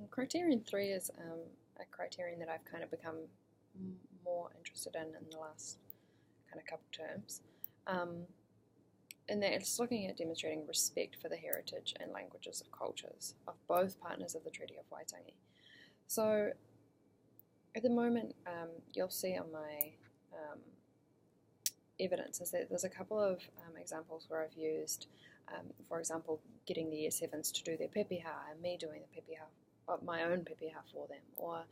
Criterion 3 is a criterion that I've kind of become more interested in the last kind of couple terms. And that it's looking at demonstrating respect for the heritage and languages of cultures of both partners of the Treaty of Waitangi. So at the moment, you'll see on my evidence is that there's a couple of examples where I've used, for example, getting the Year 7s to do their pepeha and me doing the pepeha, my own pepeha for them, or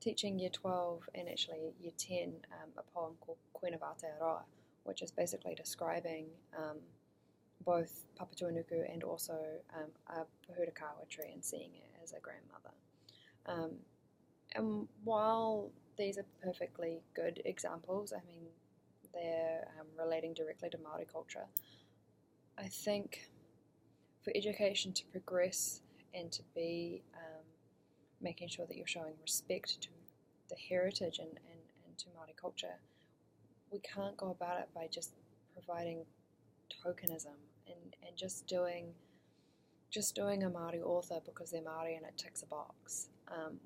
teaching Year 12 and actually Year 10 a poem called Koina Aotearoa, which is basically describing both Papatuanuku and also a Pahurakawa tree and seeing it as a grandmother. And while these are perfectly good examples, I mean, they're relating directly to Māori culture, I think for education to progress and to be making sure that you're showing respect to the heritage and to Māori culture, we can't go about it by just providing tokenism and just doing a Māori author because they're Māori and it ticks a box,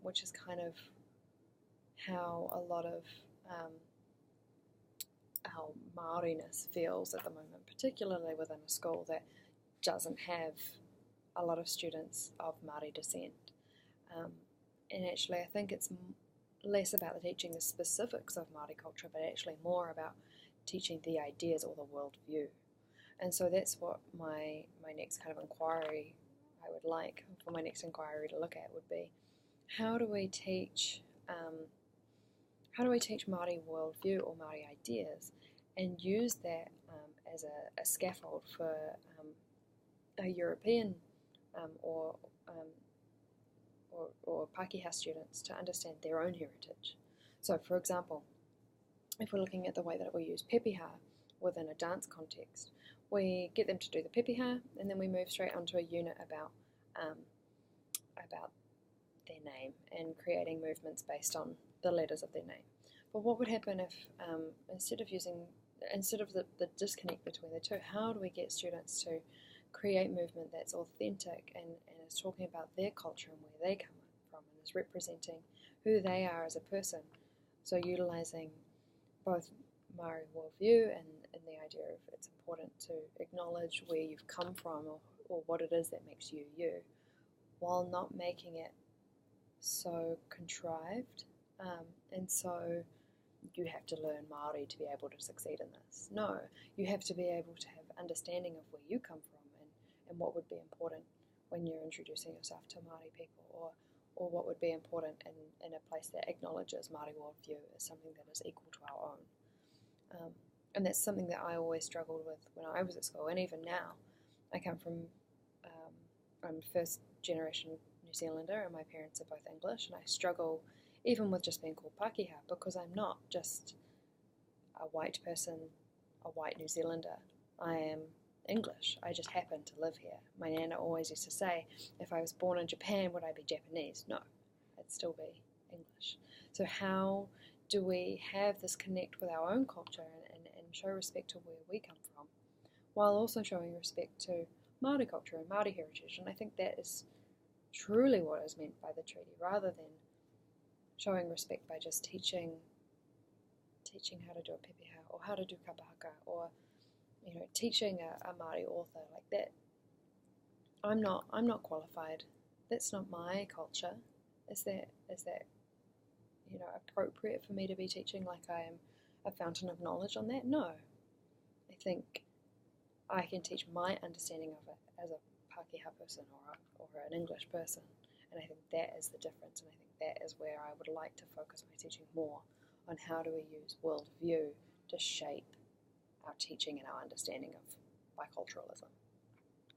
which is kind of how a lot of our Māoriness feels at the moment, particularly within a school that doesn't have a lot of students of Māori descent. And actually I think it's less about teaching the specifics of Māori culture, but actually more about teaching the ideas or the worldview. And so that's what my next kind of inquiry I would like for my next inquiry to look at would be, how do we teach Māori worldview or Māori ideas and use that as a scaffold for a European or Pākehā students to understand their own heritage. So for example, if we're looking at the way that we use pepeha within a dance context, we get them to do the pepeha and then we move straight onto a unit about their name and creating movements based on the letters of their name. But what would happen if instead of the disconnect between the two, how do we get students to create movement that's authentic and is talking about their culture and where they come from and is representing who they are as a person? So utilising both Māori worldview and the idea of it's important to acknowledge where you've come from or what it is that makes you you, while not making it so contrived and so you have to learn Māori to be able to succeed in this. No, you have to be able to have understanding of where you come from and what would be important when you're introducing yourself to Māori people, or what would be important in a place that acknowledges Māori worldview as something that is equal to our own. And that's something that I always struggled with when I was at school, and even now. I come from, I'm first generation New Zealander and my parents are both English, and I struggle even with just being called Pākehā because I'm not just a white person, a white New Zealander. I am English. I just happen to live here. My nana always used to say, if I was born in Japan, would I be Japanese? No, I'd still be English. So how do we have this connect with our own culture and show respect to where we come from, while also showing respect to Māori culture and Māori heritage? And I think that is truly what is meant by the treaty, rather than showing respect by just teaching how to do a pepeha or how to do kapahaka, or teaching a Māori author like that. I'm not qualified. That's not my culture. Is that appropriate for me to be teaching like I am a fountain of knowledge on that? No. I think I can teach my understanding of it as a Pākehā person or an English person, and I think that is the difference, and I think that is where I would like to focus my teaching more on how do we use worldview to shape our teaching and our understanding of biculturalism.